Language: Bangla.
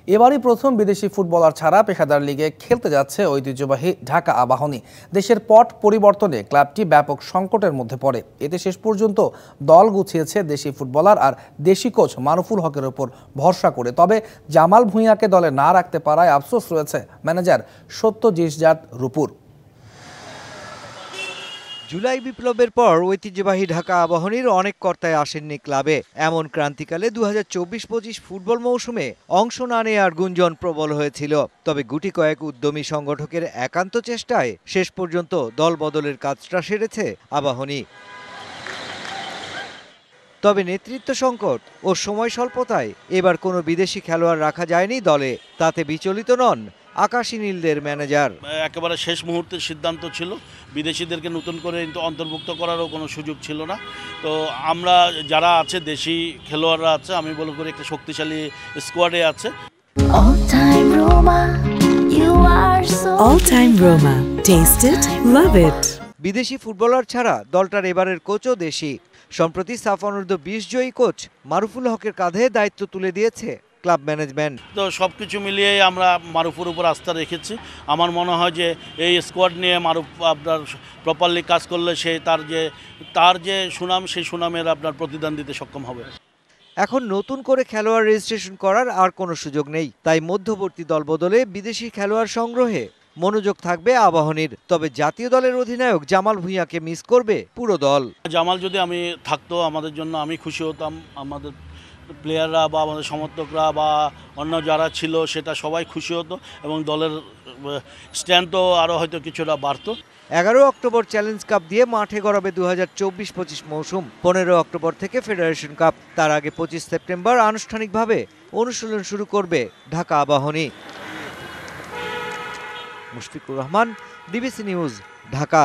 এবারই প্রথম বিদেশি ফুটবলার ছাড়া পেশাদার লিগে খেলতে যাচ্ছে ঐতিহ্যবাহী ঢাকা আবাহনী। দেশের পট পরিবর্তনে ক্লাবটি ব্যাপক সংকটের মধ্যে পড়ে। এতে শেষ পর্যন্ত দল গুছিয়েছে দেশি ফুটবলার আর দেশি কোচ মারুফুল হকের ওপর ভরসা করে। তবে জামাল ভুঁইয়াকে দলে না রাখতে পারায় আফসোস রয়েছে ম্যানেজার সত্যজিৎ রূপুর। জুলাই বিপ্লবের পর ঐতিহ্যবাহী ঢাকা আবাহনীর অনেক কর্তায় আসেননি ক্লাবে। এমন ক্রান্তিকালে 2024-25 ফুটবল মৌসুমে অংশ না নেওয়ার গুঞ্জন প্রবল হয়েছিল। তবে গুটি কয়েক উদ্যমী সংগঠকের একান্ত চেষ্টায় শেষ পর্যন্ত দল বদলের কাজটা সেরেছে আবাহনী। তবে নেতৃত্ব সংকট ও সময় স্বল্পতায় এবার কোনো বিদেশি খেলোয়াড় রাখা যায়নি দলে। তাতে বিচলিত নন আকাশী নীলদের ম্যানেজার। একেবারে শেষ মুহূর্তের সিদ্ধান্ত ছিল, বিদেশিদেরকে নতুন করে অন্তর্ভুক্ত করারও কোনো সুযোগ ছিল না। তো আমরা যারা আছে দেশি খেলোয়াড়রা আছে, আমি বলব করে একটা শক্তিশালী স্কোয়াডে আছে। All time Roma, taste it, love it. বিদেশি ফুটবলার ছাড়া দলটার এবারের কোচও দেশি। সম্প্রতি সাফ অনূর্ধ্ব 20 জয়ী কোচ মারুফুল হকের কাঁধে দায়িত্ব তুলে দিয়েছে ক্লাব ম্যানেজমেন্ট। তো সব কিছু মিলিয়ে আমরা মারুফের উপর আস্থা রেখেছি। আমার মনে হয় যে এই স্কোয়াড নিয়ে মারুফ আপনার প্রপারলি কাজ করলে সে তার যে সুনাম, সেই সুনামের আপনার প্রতিদান দিতে সক্ষম হবে। এখন নতুন করে খেলোয়াড় রেজিস্ট্রেশন করার আর কোনো সুযোগ নেই। তাই মধ্যবর্তী দল বদলে বিদেশি খেলোয়াড় সংগ্রহে মনোযোগ থাকবে আবাহনীর। তবে জাতীয় দলের অধিনায়ক জামাল ভুঁইয়াকে মিস করবে পুরো দল। জামাল যদি আমি থাকতো আমাদের জন্য, আমি খুশি হতাম। আমাদের প্লেয়াররা বা আমাদের সমর্থকরা বা অন্য যারা ছিল সেটা সবাই খুশি হতো এবং দলের স্ট্রেংথও আরও হয়তো কিছুটা বাড়তো। 11 অক্টোবর চ্যালেঞ্জ কাপ দিয়ে মাঠে গড়াবে 2024-25 মৌসুম। 15 অক্টোবর থেকে ফেডারেশন কাপ। তার আগে 25 সেপ্টেম্বর আনুষ্ঠানিকভাবে অনুশীলন শুরু করবে ঢাকা আবাহনী। Mushfiqur Rahman, DBC news, Dhaka.